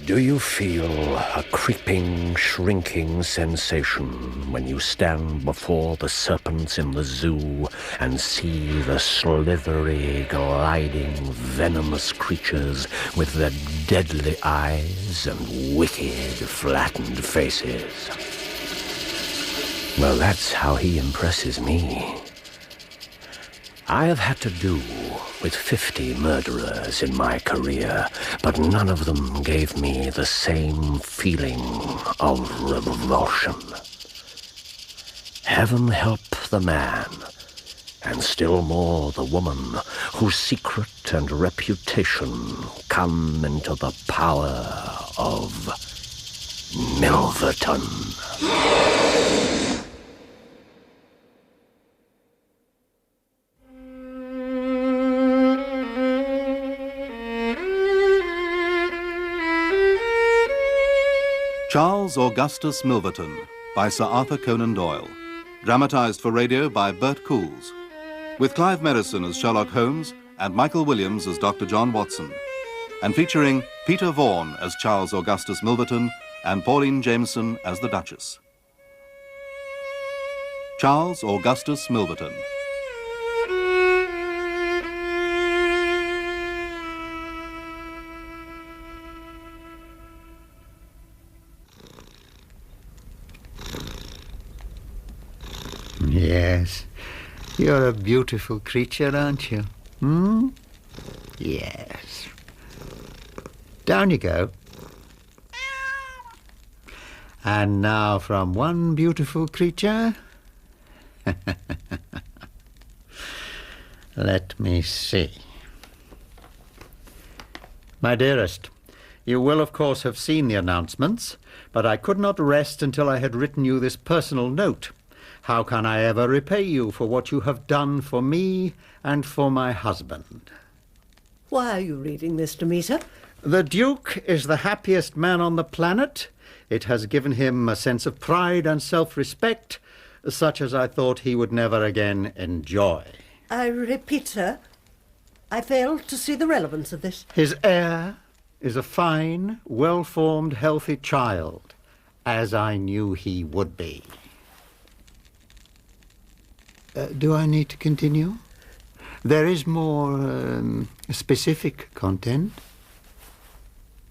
Do you feel a creeping, shrinking sensation when you stand before the serpents in the zoo and see the slithery, gliding, venomous creatures with their deadly eyes and wicked, flattened faces? Well, that's how he impresses me. I have had to do with 50 murderers in my career, but none of them gave me the same feeling of revulsion. Heaven help the man, and still more the woman, whose secret and reputation come into the power of Milverton. Charles Augustus Milverton by Sir Arthur Conan Doyle. Dramatised for radio by Bert Coules. With Clive Merrison as Sherlock Holmes and Michael Williams as Dr. John Watson. And featuring Peter Vaughan as Charles Augustus Milverton and Pauline Jameson as the Duchess. Charles Augustus Milverton. Yes, you're a beautiful creature, aren't you? Yes. Down you go. And now from one beautiful creature... Let me see. My dearest, you will of course have seen the announcements, but I could not rest until I had written you this personal note. How can I ever repay you for what you have done for me and for my husband? Why are you reading this to me, sir? The Duke is the happiest man on the planet. It has given him a sense of pride and self-respect, such as I thought he would never again enjoy. I repeat, sir, I fail to see the relevance of this. His heir is a fine, well-formed, healthy child, as I knew he would be. Do I need to continue? There is more specific content?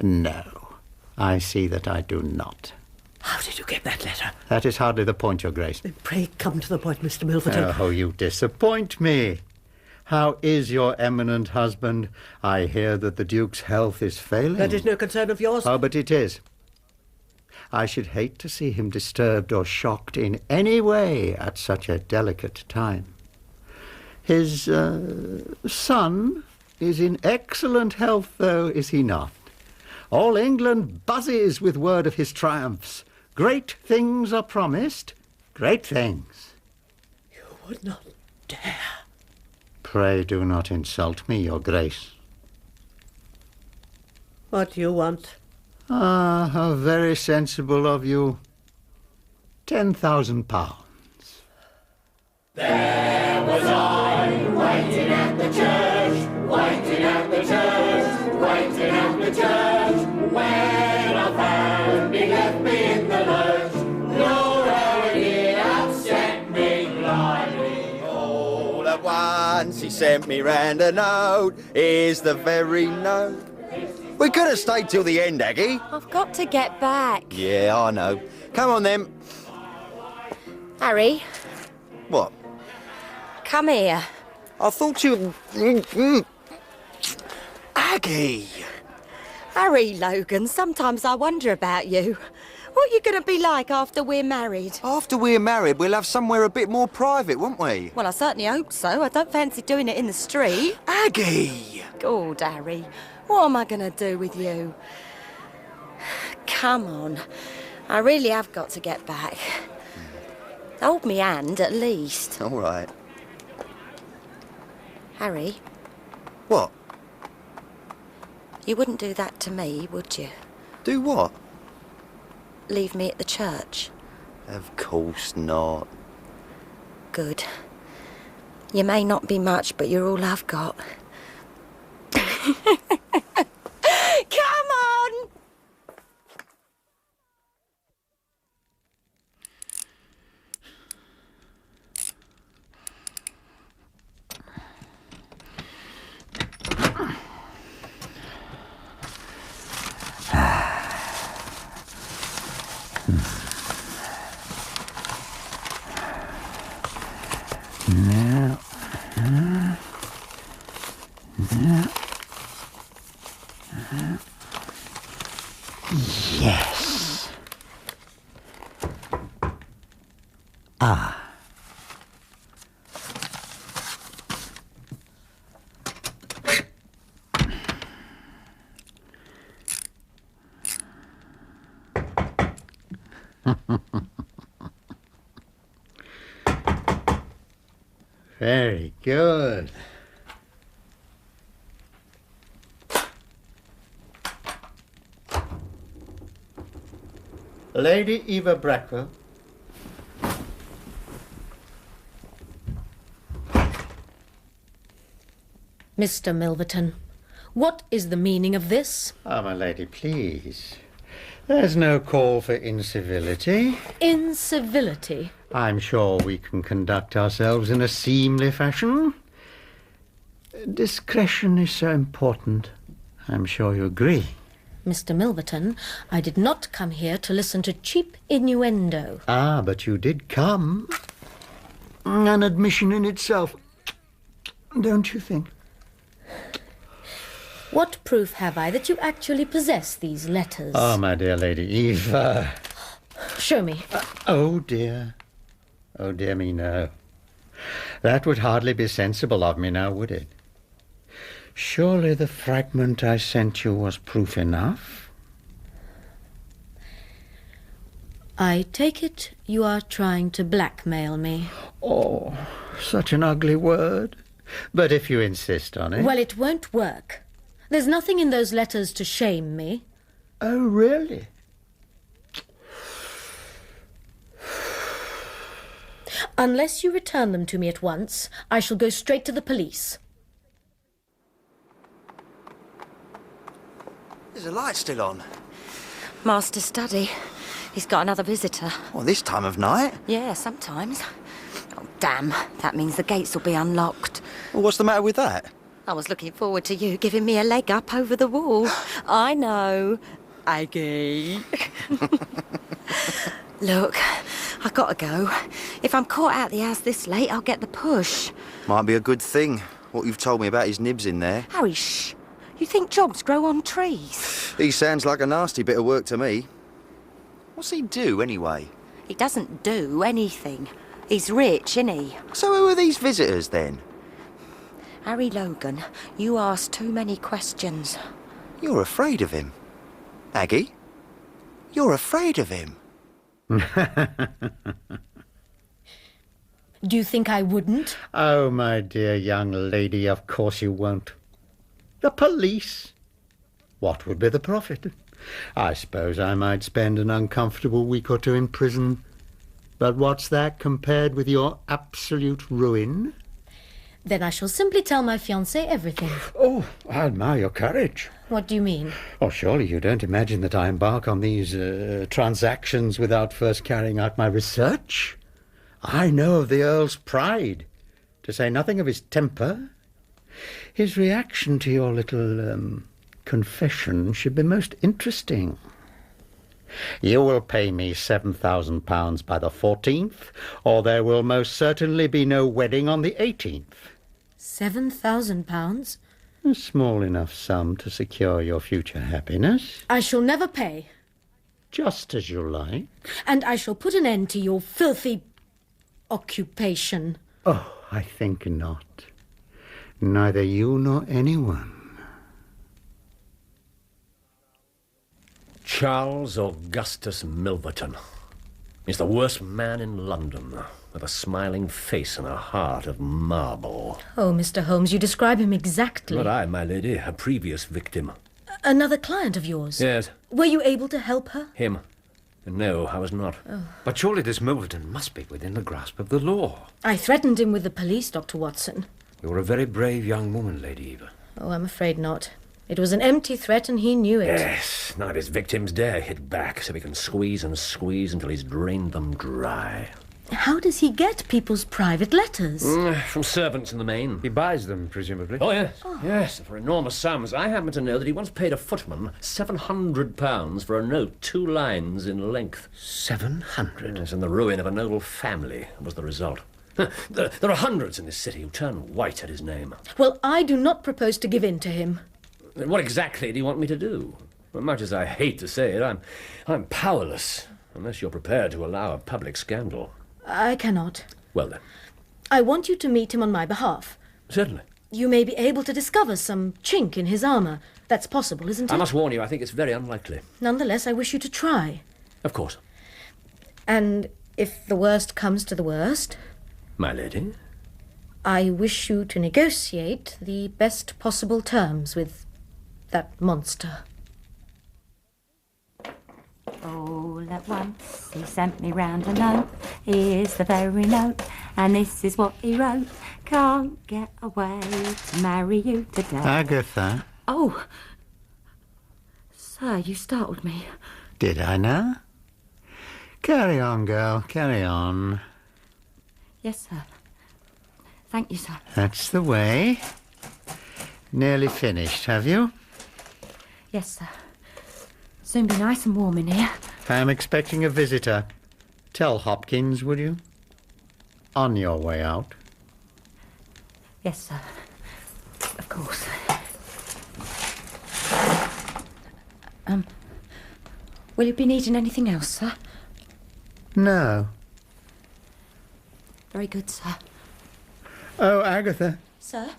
No, I see that I do not. How did you get that letter? That is hardly the point, Your Grace. Pray come to the point, Mr. Milverton. Oh, you disappoint me. How is your eminent husband? I hear that the Duke's health is failing. That is no concern of yours. Oh, but it is. I should hate to see him disturbed or shocked in any way at such a delicate time. His son is in excellent health, though, is he not? All England buzzes with word of his triumphs. Great things are promised, great things. You would not dare. Pray do not insult me, Your Grace. What do you want? Ah, how very sensible of you. £10,000. There was I, waiting at the church, waiting at the church, waiting at the church, when I found he left me in the lurch. Lord, how it did upset me blindly. All at once he sent me round a note. Here's the very note. We could have stayed till the end, Aggie. I've got to get back. Yeah, I know. Come on, then. Harry, What? come here. I thought you... Aggie! Harry, Logan, sometimes I wonder about you. What are you going to be like after we're married? After we're married, we'll have somewhere a bit more private, won't we? Well, I certainly hope so. I don't fancy doing it in the street. Aggie! God, Harry, what am I going to do with you? Come on. I really have got to get back. Hold me hand, at least. All right. Harry, What? you wouldn't do that to me, would you? Do what? Leave me at the church? Of course not. Good. You may not be much, but you're all I've got. Come on! Yes. Ah. Very good. Lady Eva Brackwell. Mr. Milverton, what is the meaning of this? Ah, my lady, please. There's no call for incivility. Incivility? I'm sure we can conduct ourselves in a seemly fashion. Discretion is so important. I'm sure you agree. Mr. Milverton, I did not come here to listen to cheap innuendo. Ah, but you did come. An admission in itself, don't you think? What proof have I that you actually possess these letters? Oh, my dear Lady Eva. Show me. Oh, dear. Oh, dear me, no. That would hardly be sensible of me now, would it? Surely the fragment I sent you was proof enough? I take it you are trying to blackmail me. Oh, such an ugly word. But if you insist on it... Well, it won't work. There's nothing in those letters to shame me. Oh, really? Unless you return them to me at once, I shall go straight to the police. Is the light still on? Master's study. He's got another visitor. Well, this time of night? Yeah, sometimes. Oh, damn. That means the gates will be unlocked. Well, what's the matter with that? I was looking forward to you giving me a leg up over the wall. I know. Aggie. Look, I gotta go. If I'm caught out the house this late, I'll get the push. Might be a good thing, what you've told me about his nibs in there. Harry, shh. You think jogs grow on trees? He sounds like a nasty bit of work to me. What's he do, anyway? He doesn't do anything. He's rich, isn't he? So who are these visitors, then? Harry Logan, you ask too many questions. You're afraid of him. Aggie, you're afraid of him. Do you think I wouldn't? Oh, my dear young lady, of course you won't. The police? What would be the profit? I suppose I might spend an uncomfortable week or two in prison. But what's that compared with your absolute ruin? Then I shall simply tell my fiancé everything. Oh, I admire your courage. What do you mean? Oh, surely you don't imagine that I embark on these transactions without first carrying out my research? I know of the Earl's pride, to say nothing of his temper. His reaction to your little confession should be most interesting. You will pay me £7,000 by the 14th, or there will most certainly be no wedding on the 18th. £7,000? A small enough sum to secure your future happiness. I shall never pay. Just as you like. And I shall put an end to your filthy occupation. Oh, I think not. Neither you nor anyone. Charles Augustus Milverton. He's the worst man in London, with a smiling face and a heart of marble. Oh, Mr. Holmes, you describe him exactly. Not I, my lady, a previous victim. Another client of yours? Yes. Were you able to help her? Him. No, I was not. Oh. But surely this Milverton must be within the grasp of the law. I threatened him with the police, Dr. Watson. You're a very brave young woman, Lady Eva. Oh, I'm afraid not. It was an empty threat and he knew it. Yes, none of his victims dare hit back, so he can squeeze and squeeze until he's drained them dry. How does he get people's private letters? From servants in the main. He buys them, presumably. Oh, yes. Yes, for enormous sums. I happen to know that he once paid a footman £700 for a note 2 lines in length. 700? Yes, and the ruin of a noble family was the result. There are hundreds in this city who turn white at his name. Well, I do not propose to give in to him. Then what exactly do you want me to do? As much as I hate to say it, I'm powerless, unless you're prepared to allow a public scandal. I cannot. Well, then. I want you to meet him on my behalf. Certainly. You may be able to discover some chink in his armour. That's possible, isn't it? I must warn you, I think it's very unlikely. Nonetheless, I wish you to try. Of course. And if the worst comes to the worst... My lady? I wish you to negotiate the best possible terms with that monster. All at once he sent me round a note. Here's the very note, and this is what he wrote. Can't get away to marry you today. Agatha. Oh, sir, you startled me. Did I now? Carry on, girl, carry on. Yes, sir. Thank you, sir. That's the way. Nearly finished, have you? Yes, sir. Soon be nice and warm in here. I'm expecting a visitor. Tell Hopkins, would you? On your way out. Yes, sir. Of course. Will you be needing anything else, sir? No. Very good, sir. Oh, Agatha, Sir?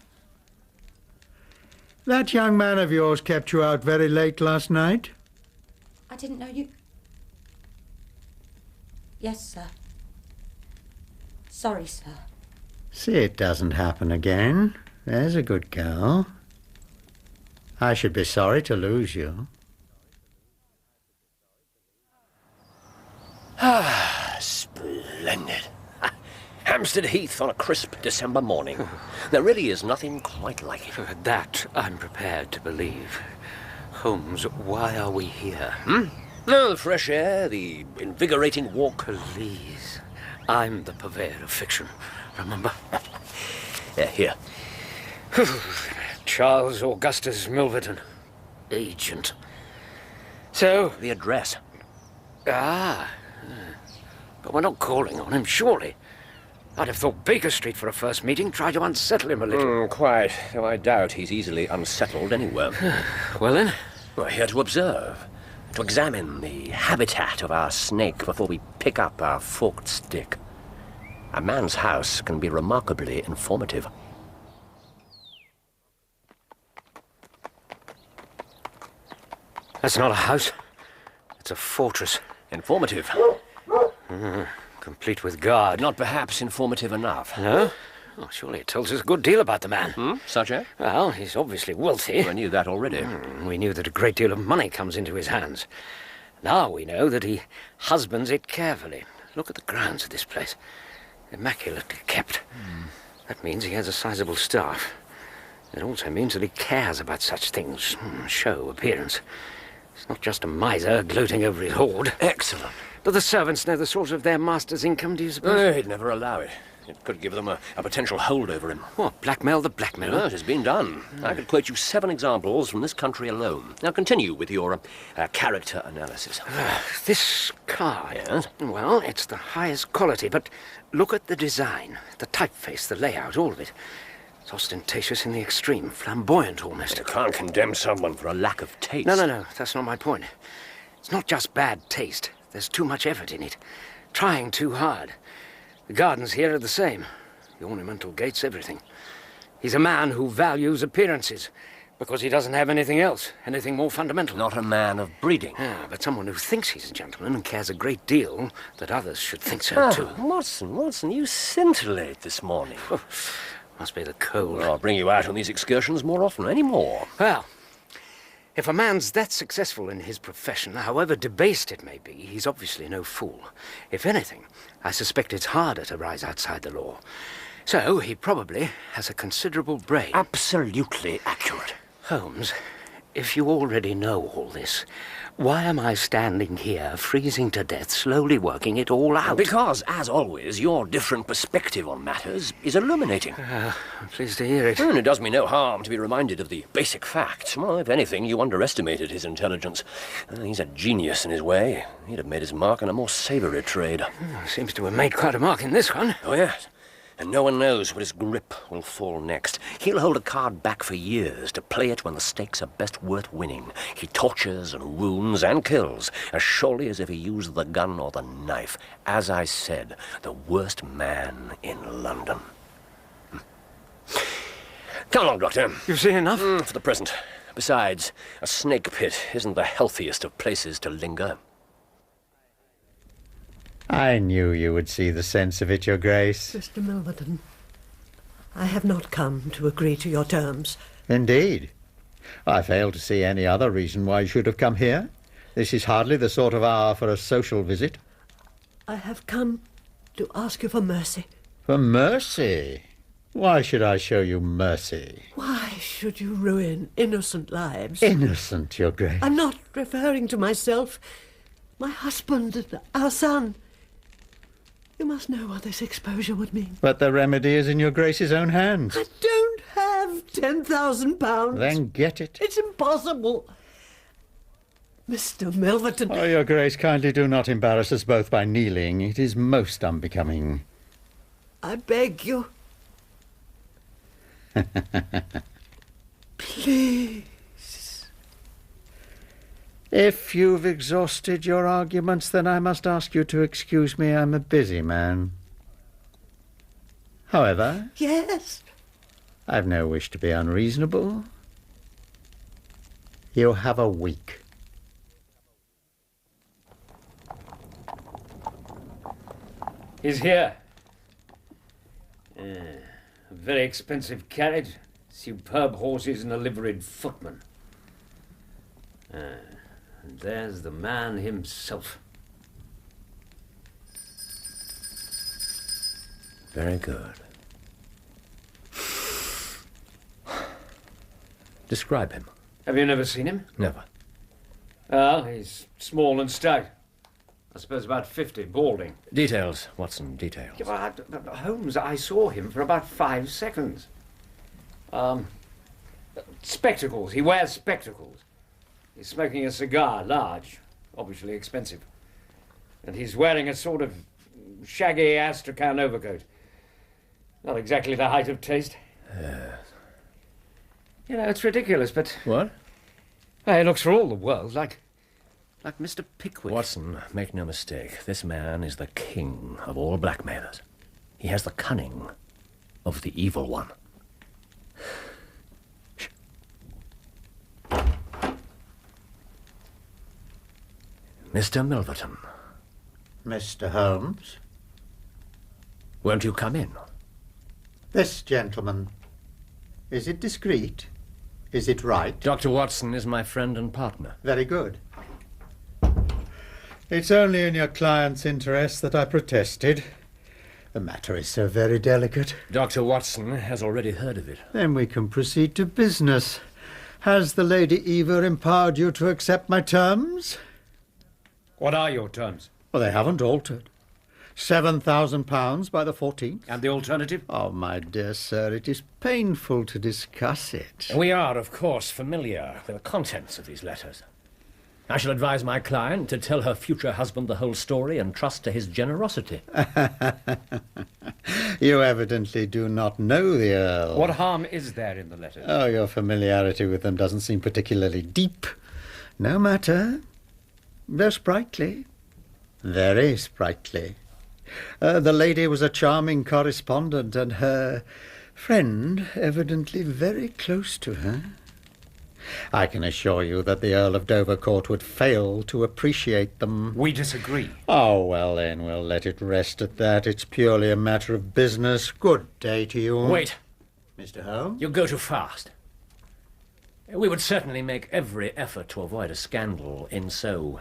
that young man of yours kept you out very late last night? I didn't know you... Yes, sir. Sorry, sir. See it doesn't happen again. There's a good girl. I should be sorry to lose you. Ah, splendid. Hampstead Heath on a crisp December morning. There really is nothing quite like it. That I'm prepared to believe. Holmes, why are we here? No, the fresh air, the invigorating walk. Please. I'm the purveyor of fiction, remember? Here. Charles Augustus Milverton, agent. So... The address. Ah. But we're not calling on him, surely. I'd have thought Baker Street for a first meeting, tried to unsettle him a little. Quite, though I doubt he's easily unsettled anywhere. Well then? We're here to observe, to examine the habitat of our snake before we pick up our forked stick. A man's house can be remarkably informative. That's not a house. It's a fortress. Informative. Complete with guard. Not perhaps informative enough. No? Well, surely it tells us a good deal about the man. Such as? Well, he's obviously wealthy. I knew that already. We knew that a great deal of money comes into his hands. Now we know that he husbands it carefully. Look at the grounds of this place. Immaculately kept. That means he has a sizable staff. It also means that he cares about such things. Show, appearance. He's not just a miser gloating over his hoard. Excellent. Do the servants know the source of their master's income, do you suppose? He'd never allow it. It could give them a potential hold over him. What, blackmail the blackmailer? No, it has been done. I could quote you 7 examples from this country alone. Now continue with your character analysis. This car, Yes? Well, it's the highest quality, but look at the design, the typeface, the layout, all of it. It's ostentatious in the extreme, flamboyant almost. You can't condemn someone for a lack of taste. No, that's not my point. It's not just bad taste. There's too much effort in it. Trying too hard. The gardens here are the same. The ornamental gates, everything. He's a man who values appearances, because he doesn't have anything else, anything more fundamental. Not a man of breeding. But someone who thinks he's a gentleman and cares a great deal that others should think so too. Watson, you scintillate this morning. Must be the cold. Well, I'll bring you out on these excursions more often, any more. Well, if a man's that successful in his profession, however debased it may be, he's obviously no fool. If anything, I suspect it's harder to rise outside the law. So he probably has a considerable brain. Absolutely accurate. Holmes, if you already know all this, why am I standing here, freezing to death, slowly working it all out? Because, as always, your different perspective on matters is illuminating. I'm pleased to hear it. And it does me no harm to be reminded of the basic facts. Well, if anything, you underestimated his intelligence. He's a genius in his way. He'd have made his mark in a more savoury trade. Seems to have made quite a mark in this one. Oh, yes. And no one knows where his grip will fall next. He'll hold a card back for years to play it when the stakes are best worth winning. He tortures and wounds and kills as surely as if he used the gun or the knife. As I said, the worst man in London. Come along, Doctor. You've seen enough? For the present. Besides, a snake pit isn't the healthiest of places to linger. I knew you would see the sense of it, Your Grace. Mr. Milverton, I have not come to agree to your terms. Indeed. I fail to see any other reason why you should have come here. This is hardly the sort of hour for a social visit. I have come to ask you for mercy. For mercy? Why should I show you mercy? Why should you ruin innocent lives? Innocent, Your Grace. I'm not referring to myself. My husband and our son. You must know what this exposure would mean. But the remedy is in Your Grace's own hands. I don't have £10,000. Then get it. It's impossible. Mr. Milverton. Oh, Your Grace, kindly do not embarrass us both by kneeling. It is most unbecoming. I beg you. Please. If you've exhausted your arguments, then I must ask you to excuse me. I'm a busy man. However... Yes? I've no wish to be unreasonable. You have a week. He's here. A very expensive carriage, superb horses and a liveried footman. And there's the man himself. Very good. Describe him. Have you never seen him? Never. Well, he's small and stout. I suppose about 50, balding. Details, Watson, details. Yeah, well, Holmes, I saw him for about 5 seconds. Spectacles. He wears spectacles. He's smoking a cigar, large, obviously expensive. And he's wearing a sort of shaggy astrakhan overcoat. Not exactly the height of taste. You know, it's ridiculous, but... What? He looks for all the world like Mr. Pickwick. Watson, make no mistake. This man is the king of all blackmailers. He has the cunning of the evil one. Shh. Mr. Milverton. Mr. Holmes? Won't you come in? This gentleman. Is it discreet? Is it right? Dr. Watson is my friend and partner. Very good. It's only in your client's interest that I protested. The matter is so very delicate. Dr. Watson has already heard of it. Then we can proceed to business. Has the Lady Eva empowered you to accept my terms? What are your terms? Well, they haven't altered. £7,000 by the 14th. And the alternative? Oh, my dear sir, it is painful to discuss it. We are, of course, familiar with the contents of these letters. I shall advise my client to tell her future husband the whole story and trust to his generosity. You evidently do not know the Earl. What harm is there in the letters? Oh, your familiarity with them doesn't seem particularly deep. No matter. They're sprightly. Very sprightly. The lady was a charming correspondent, and her friend evidently very close to her. I can assure you that the Earl of Dovercourt would fail to appreciate them. We disagree. Oh, well then, we'll let it rest at that. It's purely a matter of business. Good day to you. Wait. Mr. Holmes? You go too fast. We would certainly make every effort to avoid a scandal in so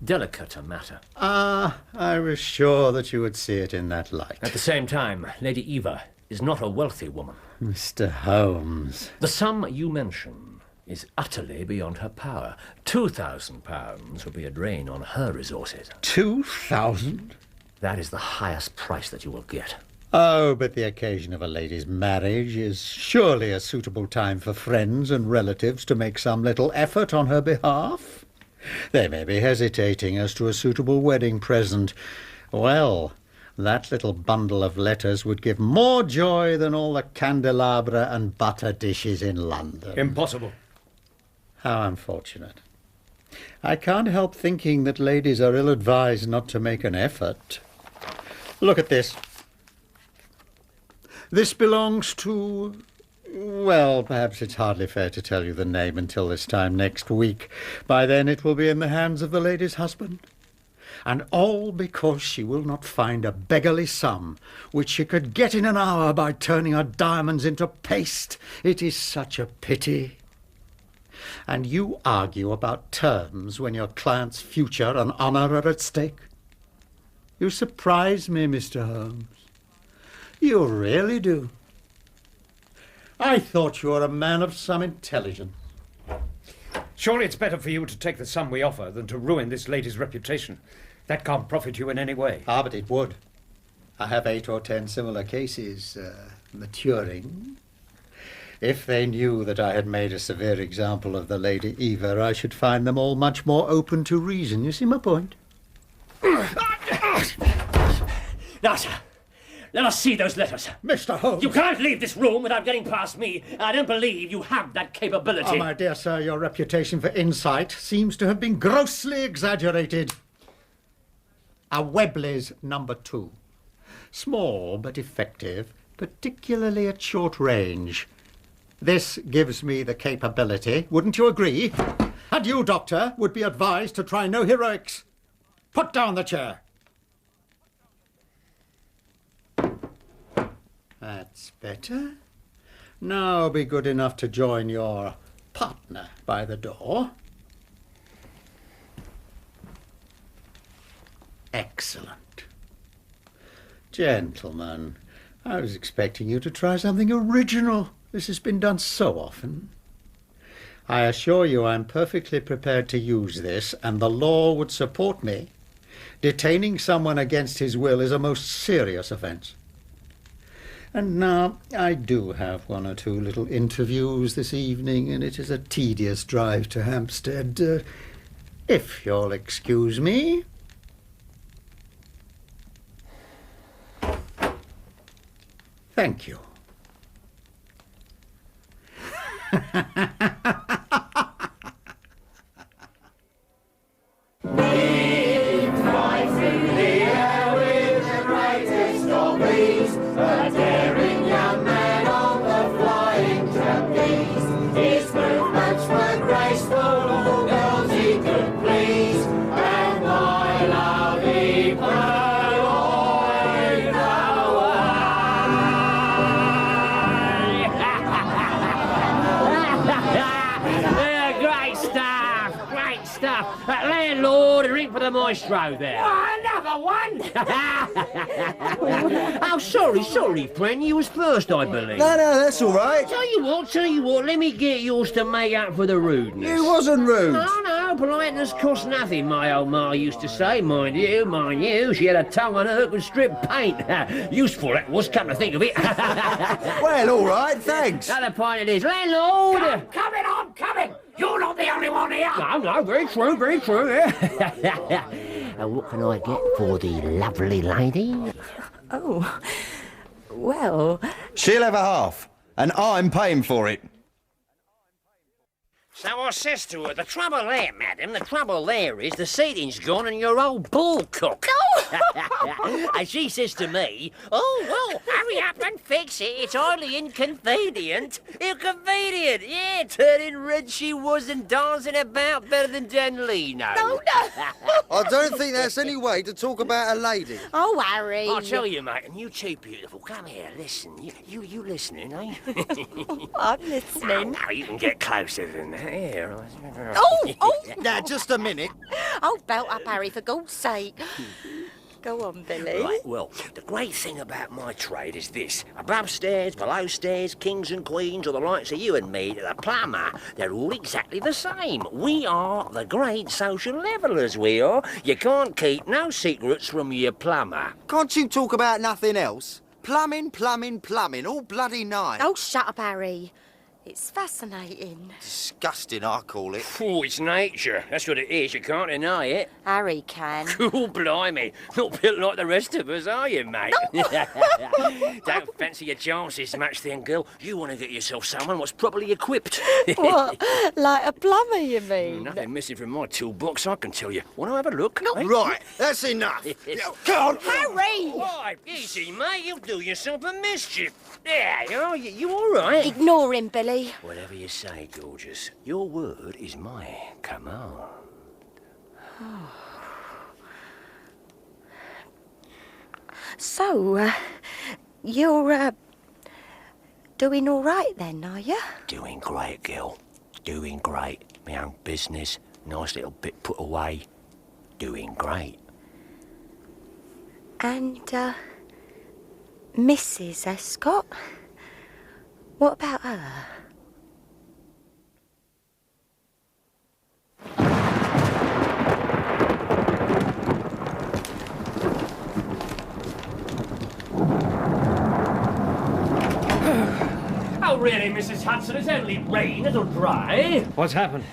delicate a matter. Ah, I was sure that you would see it in that light. At the same time, Lady Eva is not a wealthy woman. Mr. Holmes. The sum you mention is utterly beyond her power. £2,000 would be a drain on her resources. 2,000? That is the highest price that you will get. Oh, but the occasion of a lady's marriage is surely a suitable time for friends and relatives to make some little effort on her behalf. They may be hesitating as to a suitable wedding present. Well, That little bundle of letters would give more joy than all the candelabra and butter dishes in London. Impossible. How unfortunate. I can't help thinking that ladies are ill-advised not to make an effort. Look at this. This belongs to... Well, perhaps it's hardly fair to tell you the name until this time next week. By then it will be in the hands of the lady's husband. And all because she will not find a beggarly sum which she could get in an hour by turning her diamonds into paste. It is such a pity. And you argue about terms when your client's future and honour are at stake? You surprise me, Mr. Holmes. You really do. I thought you were a man of some intelligence. Surely it's better for you to take the sum we offer than to ruin this lady's reputation. That can't profit you in any way. Ah, but it would. I have 8 or 10 similar cases maturing. If they knew that I had made a severe example of the Lady Eva, I should find them all much more open to reason. You see my point? Now, sir, let us see those letters. Mr. Holmes! You can't leave this room without getting past me. I don't believe you have that capability. Oh, my dear sir, your reputation for insight seems to have been grossly exaggerated. A Webley's number 2. Small but effective, particularly at short range. This gives me the capability, wouldn't you agree? And you, Doctor, would be advised to try no heroics. Put down the chair. That's better. Now be good enough to join your partner by the door. Excellent. Gentlemen, I was expecting you to try something original. This has been done so often. I assure you I'm perfectly prepared to use this, and the law would support me. Detaining someone against his will is a most serious offence. And now I do have 1 or 2 little interviews this evening, and it is a tedious drive to Hampstead. If you'll excuse me... Thank you. Landlord, a drink for the maestro there. Oh, another one! Oh, sorry, friend. You was first, I believe. No, that's all right. Tell you what, let me get yours to make up for the rudeness. It wasn't rude. No, politeness costs nothing, my old ma used to say. Mind you. She had a tongue on her that could strip paint. Useful, that was, come to think of it. Well, all right, thanks. Another pint it is. Landlord! I'm coming! You're not the only one here! No, very true. And what can I get for the lovely lady? Oh, well... She'll have a half, and I'm paying for it. So I says to her, the trouble there, madam, the trouble there is the seating's gone and your old ball cook. No! And she says to me, oh, well, hurry up and fix it. It's highly inconvenient. Inconvenient, yeah. Turning red she was and dancing about better than Dan Leno. No! I don't think that's any way to talk about a lady. Oh, Harry. I'll tell you, mate, and you too beautiful. Come here, listen. You listening, eh? I'm listening. No, you can get closer than that. Here. Oh! Now, just a minute. Oh, belt up, Harry, for God's sake. Go on, Billy. Right, well, the great thing about my trade is this. Above stairs, below stairs, kings and queens, or the likes of you and me, to the plumber, they're all exactly the same. We are the great social levellers, we are. You can't keep no secrets from your plumber. Can't you talk about nothing else? Plumbing, all bloody night. Oh, shut up, Harry. It's fascinating. Disgusting, I call it. Oh, it's nature. That's what it is. You can't deny it. Harry can. Oh, blimey. Not built like the rest of us, are you, mate? Don't fancy your chances much then, girl. You want to get yourself someone what's properly equipped. What? Like a plumber, you mean? Nothing missing from my toolbox, I can tell you. Want to have a look? No. eh? Right, that's enough. Go on, Harry! Why, easy, mate. You'll do yourself a mischief. There you are. You all right? Ignore him, Billy. Whatever you say, Gorgeous. Your word is my command. So, you're, doing all right then, are you? Doing great, Gil. Doing great. My own business. Nice little bit put away. Doing great. And, Mrs. Escott? What about her? Oh, really, Mrs. Hudson? It's only rain. It'll dry. What's happened?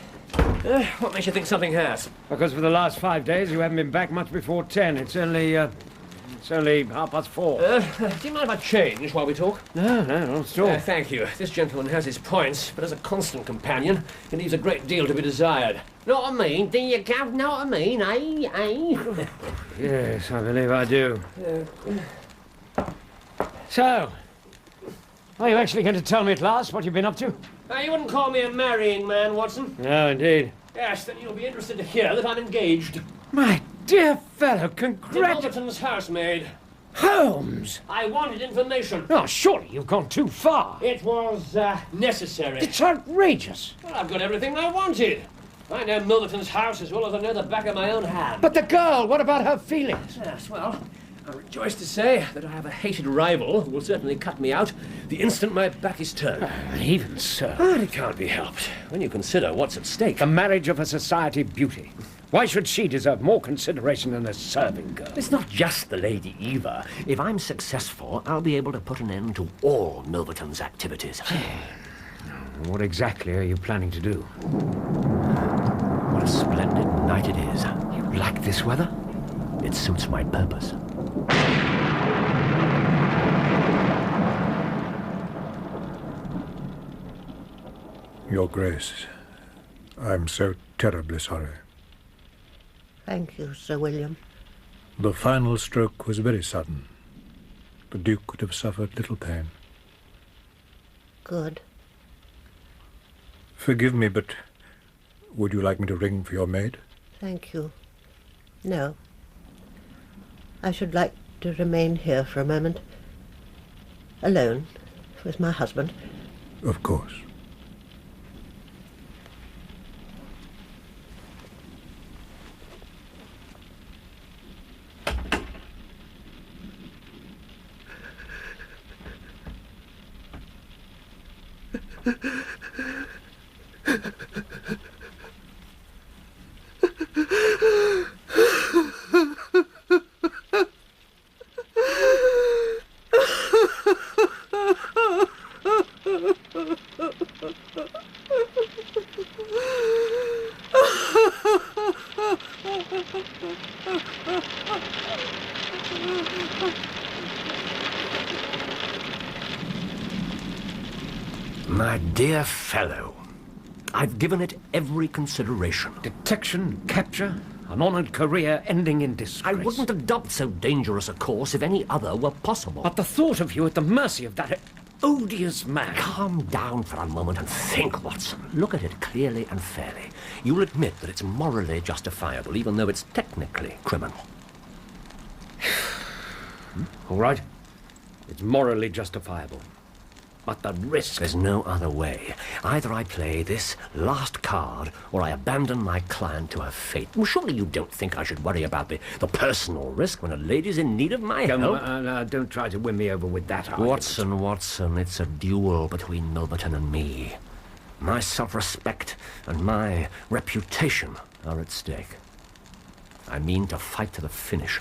What makes you think something has? Because for the last 5 days you haven't been back much before 10. It's only 4:30. Do you mind if I change while we talk? No, not at all. Thank you. This gentleman has his points, but as a constant companion, he leaves a great deal to be desired. Know what I mean? Do you, Gav? Know what I mean, eh? Yes, I believe I do. So, are you actually going to tell me at last what you've been up to? You wouldn't call me a marrying man, Watson. No, indeed. Yes, then you'll be interested to hear that I'm engaged. My dear fellow, To congratulations. Milverton's housemaid. Holmes! I wanted information. Oh, surely you've gone too far. It was, necessary. It's outrageous. Well, I've got everything I wanted. I know Milverton's house as well as I know the back of my own hand. But the girl, what about her feelings? Yes, well, I rejoice to say that I have a hated rival who will certainly cut me out the instant my back is turned. Even so. But it can't be helped when you consider what's at stake. The marriage of a society beauty. Why should she deserve more consideration than a serving girl? It's not just the Lady Eva. If I'm successful, I'll be able to put an end to all Milverton's activities. What exactly are you planning to do? What a splendid night it is. You like this weather? It suits my purpose. Your Grace, I'm so terribly sorry. Thank you, Sir William. The final stroke was very sudden. The Duke could have suffered little pain. Good. Forgive me, but would you like me to ring for your maid? Thank you. No. I should like to remain here for a moment. Alone with my husband. Of course. My dear fellow, I've given it every consideration. Detection, capture, an honoured career ending in disgrace. I wouldn't adopt so dangerous a course if any other were possible. But the thought of you at the mercy of that odious man... Calm down for a moment and think, Watson. Look at it clearly and fairly. You'll admit that it's morally justifiable, even though it's technically criminal. All right. It's morally justifiable. But the risk... There's no other way. Either I play this last card, or I abandon my client to her fate. Well, surely you don't think I should worry about the personal risk when a lady's in need of my help? Don't try to win me over with that argument. Watson, it's a duel between Milverton and me. My self-respect and my reputation are at stake. I mean to fight to the finish.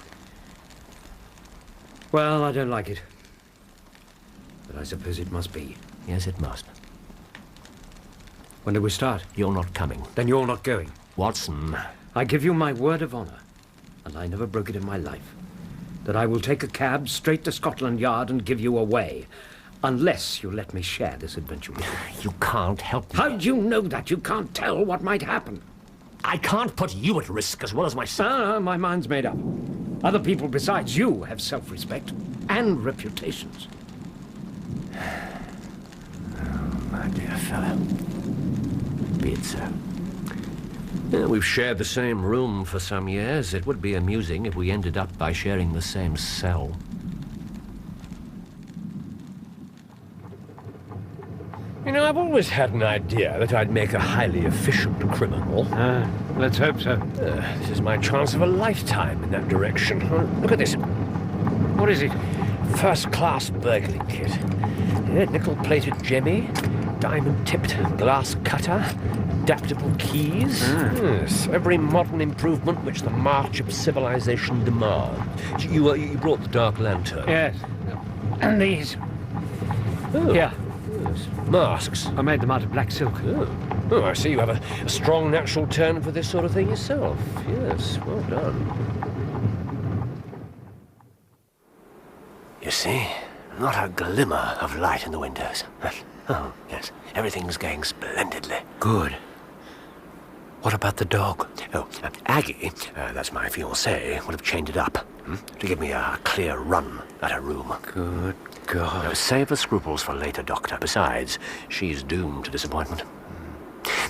Well, I don't like it. But I suppose it must be. Yes, it must. When do we start? You're not coming. Then you're not going. Watson. I give you my word of honour, and I never broke it in my life, that I will take a cab straight to Scotland Yard and give you away, unless you let me share this adventure with you. You can't help me. How do you know that? You can't tell what might happen. I can't put you at risk as well as myself. My mind's made up. Other people besides you have self-respect and reputations. Oh, my dear fellow. Be it so. We've shared the same room for some years. It would be amusing if we ended up by sharing the same cell. You know, I've always had an idea that I'd make a highly efficient criminal. Let's hope so. This is my chance of a lifetime in that direction. Look at this. What is it? First-class burglary kit. Nickel-plated jemmy, diamond-tipped glass cutter, adaptable keys. Yes, every modern improvement which the march of civilization demands. You brought the dark lantern. Yes. And these. Oh. Here. Yes. Masks. I made them out of black silk. Oh, I see you have a strong natural turn for this sort of thing yourself. Yes, well done. You see, not a glimmer of light in the windows. Oh, yes, everything's going splendidly. Good. What about the dog? Oh, Aggie, that's my fiancée, would have chained it up to give me a clear run at her room. Good God. Save the scruples for later, Doctor. Besides, she's doomed to disappointment.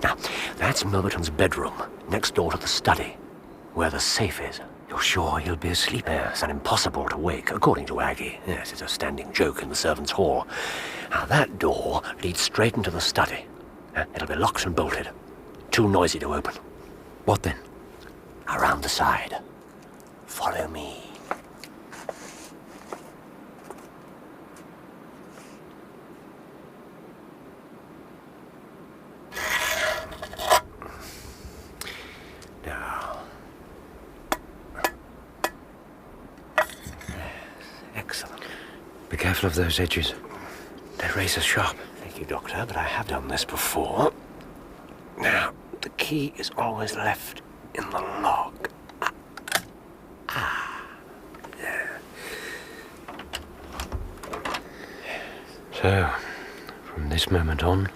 Now, that's Milverton's bedroom, next door to the study, where the safe is. You're sure he'll be asleep? Yes, and impossible to wake, according to Aggie. Yes, it's a standing joke in the servants' hall. Now, that door leads straight into the study. It'll be locked and bolted. Too noisy to open. What then? Around the side. Follow me. Now. Excellent. Be careful of those edges. They're razor sharp. Thank you, Doctor, but I have done this before. Now, the key is always left in the lock. There. So, from this moment on,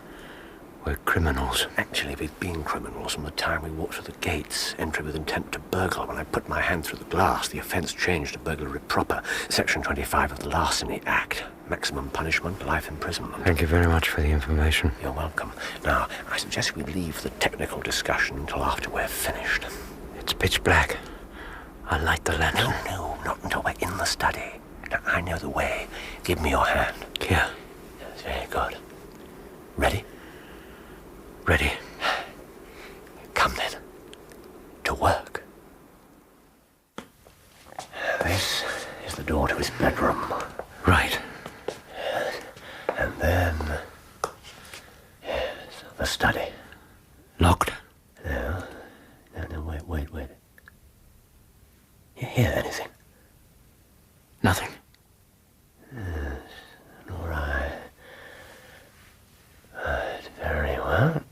we're criminals. Actually, we've been criminals from the time we walked through the gates, entry with intent to burgle. When I put my hand through the glass, the offence changed to burglary proper. Section 25 of the Larceny Act. Maximum punishment, life imprisonment. Thank you very much for the information. You're welcome. Now, I suggest we leave the technical discussion until after we're finished. It's pitch black. I'll light the lantern. No, not until we're in the study. Now, I know the way. Give me your hand. Here. That's very good. Ready? Ready. Come then. To work. This is the door to his bedroom. Right. And then... yes, the study. Locked? No, wait. You hear anything? Nothing. Yes, all right. Right, very well.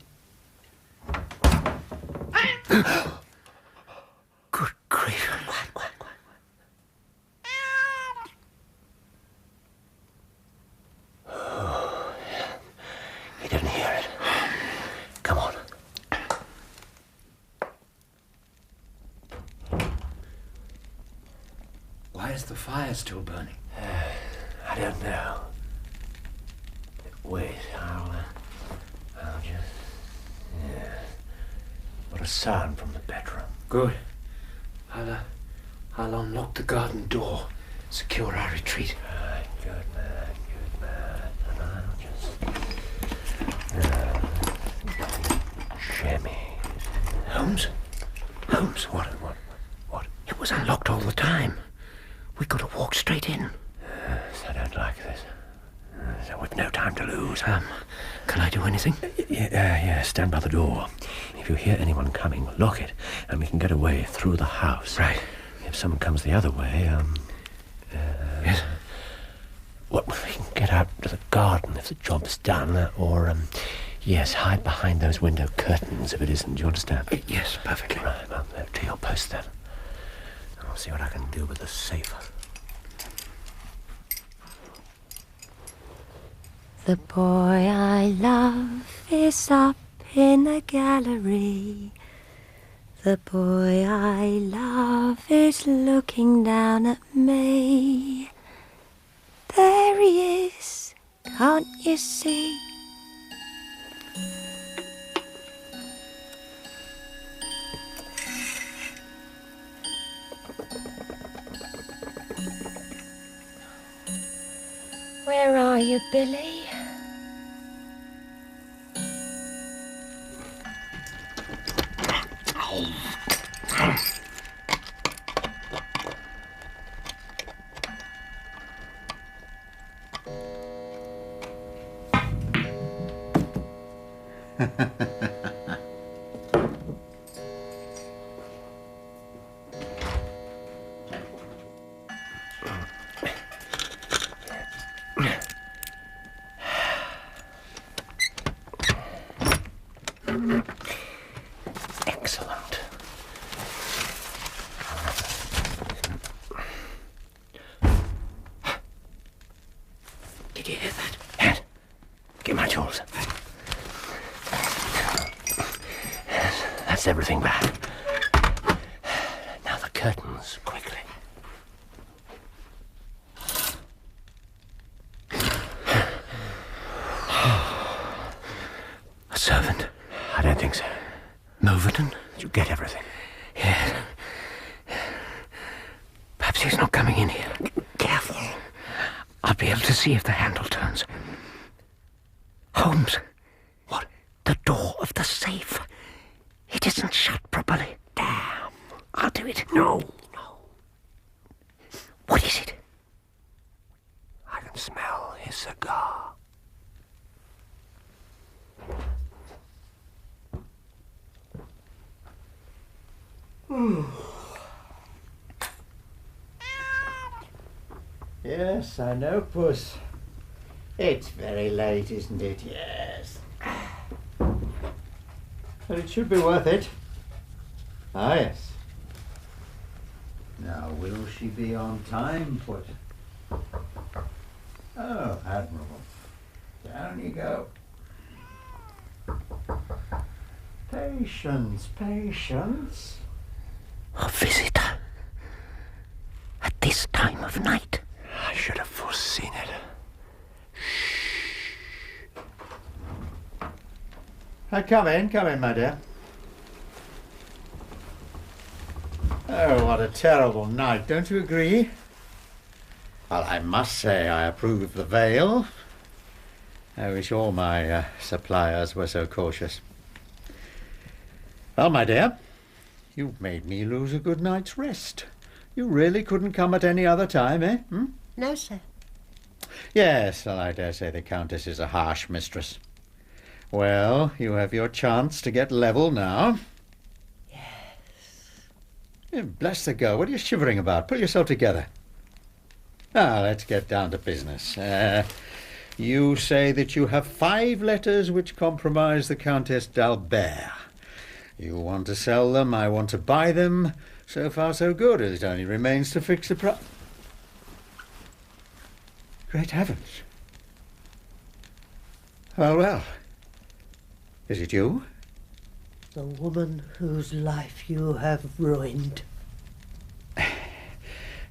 Good grief. Quiet. Oh, he didn't hear it. Come on. Why is the fire still burning? I don't know. Wait, I'll just... yeah. What a sound from the bedroom. Good. I'll unlock the garden door, secure our retreat. Good man. And I'll just... shimmy. Holmes? What? It was unlocked all the time. We could have walked straight in. Yes, I don't like this. So we've no time to lose. Can I do anything? Yeah, stand by the door. If you hear anyone coming, lock it, and we can get away through the house. Right. If someone comes the other way, yes? Well, we can get out to the garden if the job's done, or, Yes, hide behind those window curtains if it isn't. Do you understand? Yes, perfectly. Right, well, to your post then. I'll see what I can do with the safe. The boy I love is up in the gallery. The boy I love is looking down at me. There he is, can't you see? Where are you, Billy? Excellent. Did you hear that? Yes. Get my tools. Yes, that's everything back. Now the curtains, quickly. A servant? I don't think so. Milverton? Did you get everything? Yes. Perhaps he's not coming in here. Careful. I'll be able to see if the handle turns. Holmes. What? The door of the safe. It isn't shut properly. Damn. I'll do it. No. What is it? I can smell his cigar. Yes, I know, Puss. It's very late, isn't it? Yes. But it should be worth it. Ah, yes. Now, will she be on time, Puss? Oh, admirable. Down you go. Patience, patience. A visitor. At this time of night. I should have foreseen it. Come in, my dear. Oh, what a terrible night, don't you agree? Well, I must say I approve of the veil. I wish all my suppliers were so cautious. Well, my dear, you've made me lose a good night's rest. You really couldn't come at any other time, eh? No, sir. Yes, well, I dare say the Countess is a harsh mistress. Well, you have your chance to get level now. Yes. Bless the girl, what are you shivering about? Pull yourself together. Now, let's get down to business. You say that you have 5 letters which compromise the Countess d'Albert. You want to sell them, I want to buy them. So far, so good. It only remains to fix the price. Great heavens. Well. Is it you? The woman whose life you have ruined.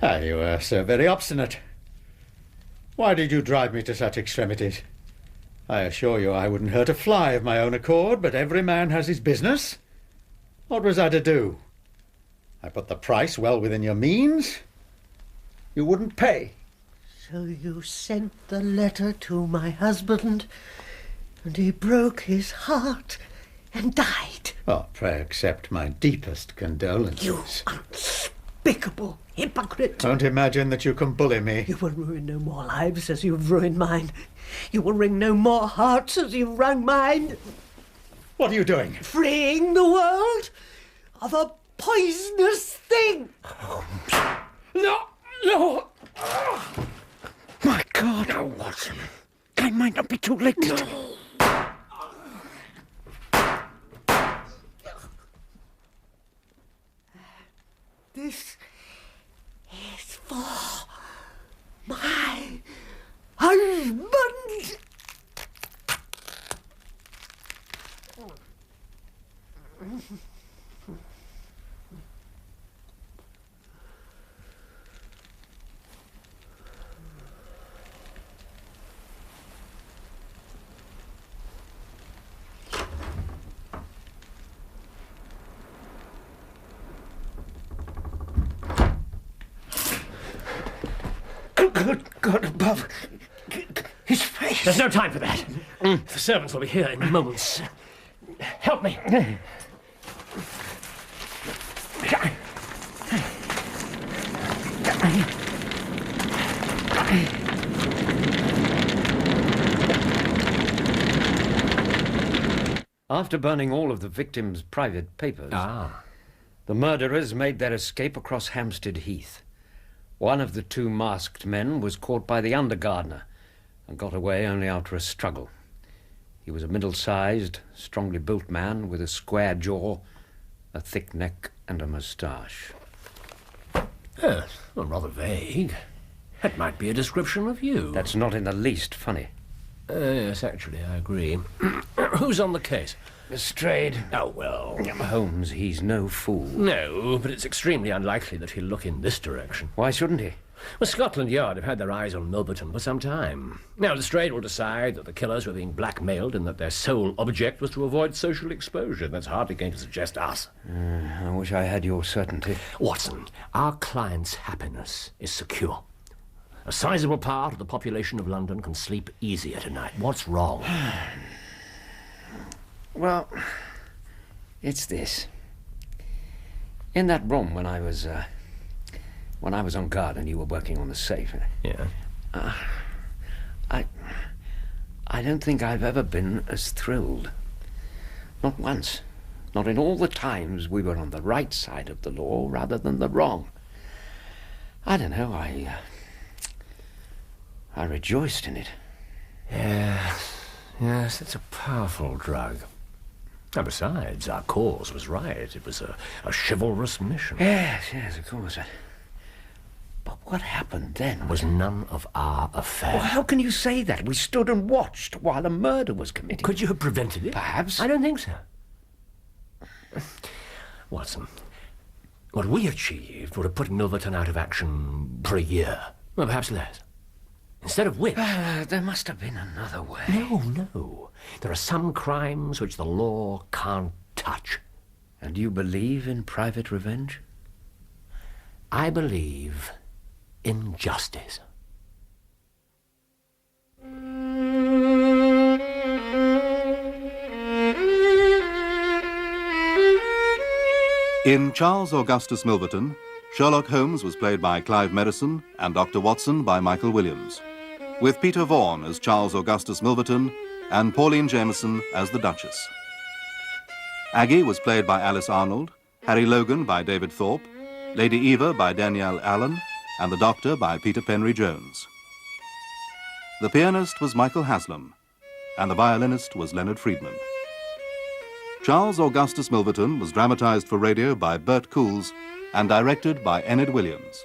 You are so very obstinate. Why did you drive me to such extremities? I assure you I wouldn't hurt a fly of my own accord, but every man has his business. What was I to do? I put the price well within your means. You wouldn't pay. So you sent the letter to my husband, and he broke his heart and died. Oh, pray accept my deepest condolences. You unspeakable hypocrite. Don't imagine that you can bully me. You will ruin no more lives as you've ruined mine. You will wring no more hearts as you've wrung mine. What are you doing? Freeing the world of a poisonous thing. No! My God! Now, Watson. I might not be too late. This is for my husband. Good God above. His face. There's no time for that. The servants will be here in moments. Help me. After burning all of the victim's private papers, the murderers made their escape across Hampstead Heath. One of the two masked men was caught by the under-gardener and got away only after a struggle. He was a middle-sized, strongly built man with a square jaw, a thick neck and a moustache. Yes, well, rather vague. That might be a description of you. That's not in the least funny. Yes, actually, I agree. Who's on the case? Lestrade. Oh, well... Holmes, he's no fool. No, but it's extremely unlikely that he'll look in this direction. Why shouldn't he? Well, Scotland Yard have had their eyes on Milverton for some time. Now, Lestrade will decide that the killers were being blackmailed and that their sole object was to avoid social exposure. That's hardly going to suggest us. I wish I had your certainty. Watson, our client's happiness is secure. A sizable part of the population of London can sleep easier tonight. What's wrong? Well, it's this. In that room when I was on guard and you were working on the safe. Yeah. I don't think I've ever been as thrilled. Not once. Not in all the times we were on the right side of the law rather than the wrong. I don't know, I rejoiced in it. Yes, it's a powerful drug. And besides, our cause was right. It was a chivalrous mission. Yes, of course. But what happened then? It was none of our affair. Well, how can you say that? We stood and watched while a murder was committed. Could you have prevented it? Perhaps. I don't think so. Watson, what we achieved would have put Milverton out of action for a year. Well, perhaps less. Instead of which... there must have been another way. No. There are some crimes which the law can't touch. And you believe in private revenge? I believe in justice. In Charles Augustus Milverton, Sherlock Holmes was played by Clive Merrison and Dr. Watson by Michael Williams, with Peter Vaughan as Charles Augustus Milverton and Pauline Jameson as the Duchess. Aggie was played by Alice Arnold, Harry Logan by David Thorpe, Lady Eva by Danielle Allen, and the Doctor by Peter Penry Jones. The pianist was Michael Haslam, and the violinist was Leonard Friedman. Charles Augustus Milverton was dramatized for radio by Bert Coules and directed by Enid Williams.